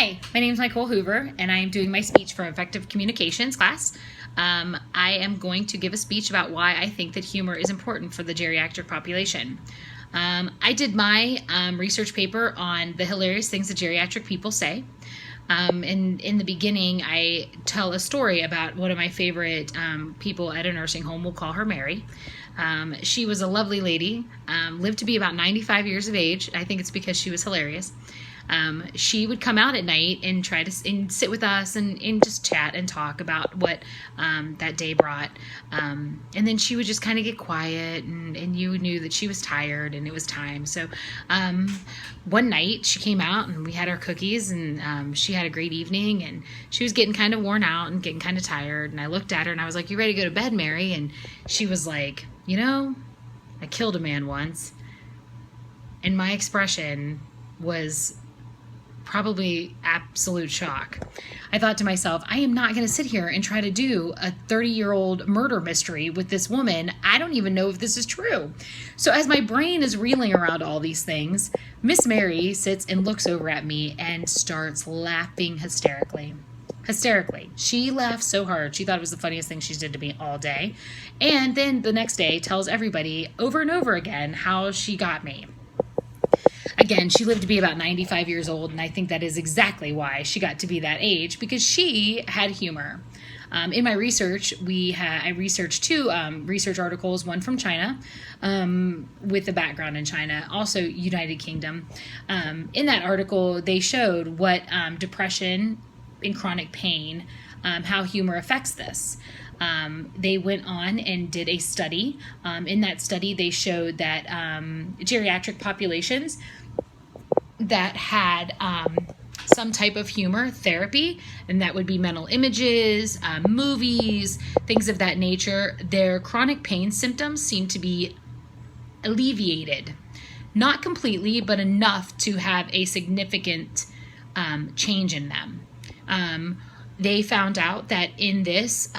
Hi, my name is Nicole Hoover, and I am doing my speech for Effective Communications class. I am going to give a speech about why I think that humor is important for the geriatric population. I did my research paper on the hilarious things that geriatric people say. And in the beginning, I tell a story about one of my favorite people at a nursing home. We'll call her Mary. She was a lovely lady, lived to be about 95 years of age. I think it's because she was hilarious. She would come out at night and try to sit with us and just chat and talk about what that day brought. And then she would just kind of get quiet, and you knew that she was tired and it was time. So one night she came out and we had our cookies, and she had a great evening, and she was getting kind of worn out and getting kind of tired. And I looked at her and I was like, "You ready to go to bed, Mary?" And she was like, "You know, I killed a man once." And my expression was probably absolute shock. I thought to myself, I am not going to sit here and try to do a 30-year-old murder mystery with this woman. I don't even know if this is true. So as my brain is reeling around all these things, Miss Mary sits and looks over at me and starts laughing hysterically. She laughed so hard. She thought it was the funniest thing she did to me all day. And then the next day tells everybody over and over again how she got me. Again, she lived to be about 95 years old, and I think that is exactly why she got to be that age, because she had humor. In my research, I researched two research articles, one from China, with a background in China, also United Kingdom. In that article, they showed what depression and chronic pain, how humor affects this. They went on and did a study. In that study, they showed that geriatric populations that had some type of humor therapy, and that would be mental images, movies, things of that nature, their chronic pain symptoms seemed to be alleviated. Not completely, but enough to have a significant change in them. They found out that in this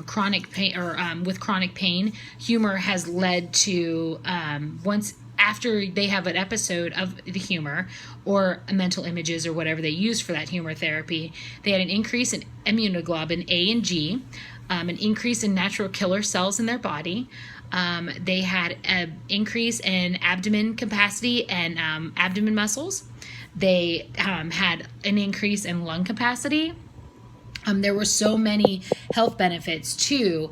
chronic pain, or with chronic pain, humor has led to once after they have an episode of the humor or mental images or whatever they use for that humor therapy, they had an increase in immunoglobulin A and G, an increase in natural killer cells in their body. They had an increase in abdomen capacity and abdomen muscles. They had an increase in lung capacity. There were so many health benefits to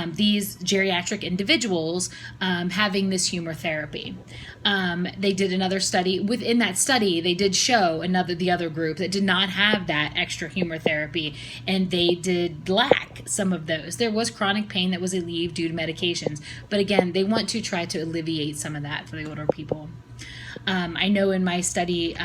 these geriatric individuals having this humor therapy. They did another study. Within that study, they did show the other group that did not have that extra humor therapy, and they did lack some of those. There was chronic pain that was alleviated due to medications, but again, they want to try to alleviate some of that for the older people. I know in my study,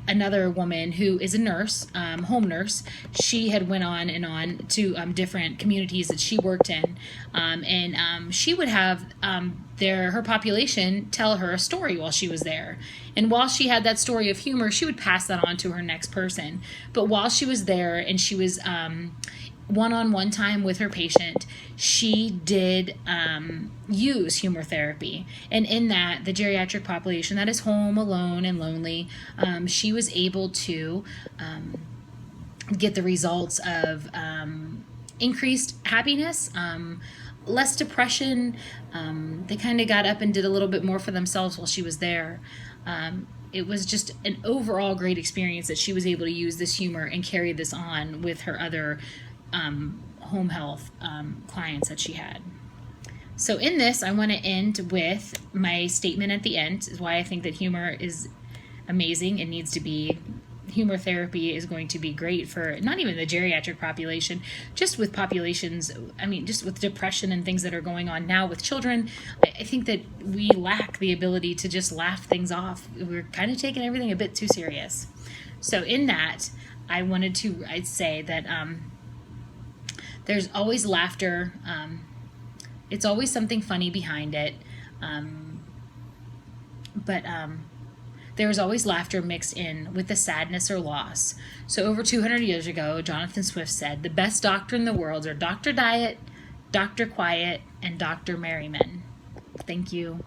another woman who is a nurse, home nurse, she had went on and on to different communities that she worked in, and she would have her population tell her a story while she was there. And while she had that story of humor, she would pass that on to her next person. But while she was there and she was one-on-one time with her patient, she did use humor therapy. And in that, the geriatric population that is home, alone, and lonely, she was able to get the results of increased happiness, less depression. They kind of got up and did a little bit more for themselves while she was there. It was just an overall great experience that she was able to use this humor and carry this on with her other home health clients that she had. So in this, I want to end with my statement at the end, is why I think that humor is amazing. It needs to be. Humor therapy is going to be great for not even the geriatric population, just with populations, just with depression and things that are going on now with children. I think that we lack the ability to just laugh things off. We're kind of taking everything a bit too serious. So in that, I'd say that there's always laughter. It's always something funny behind it. But there's always laughter mixed in with the sadness or loss. So over 200 years ago, Jonathan Swift said, "The best doctor in the world are Dr. Diet, Dr. Quiet, and Dr. Merriman." Thank you.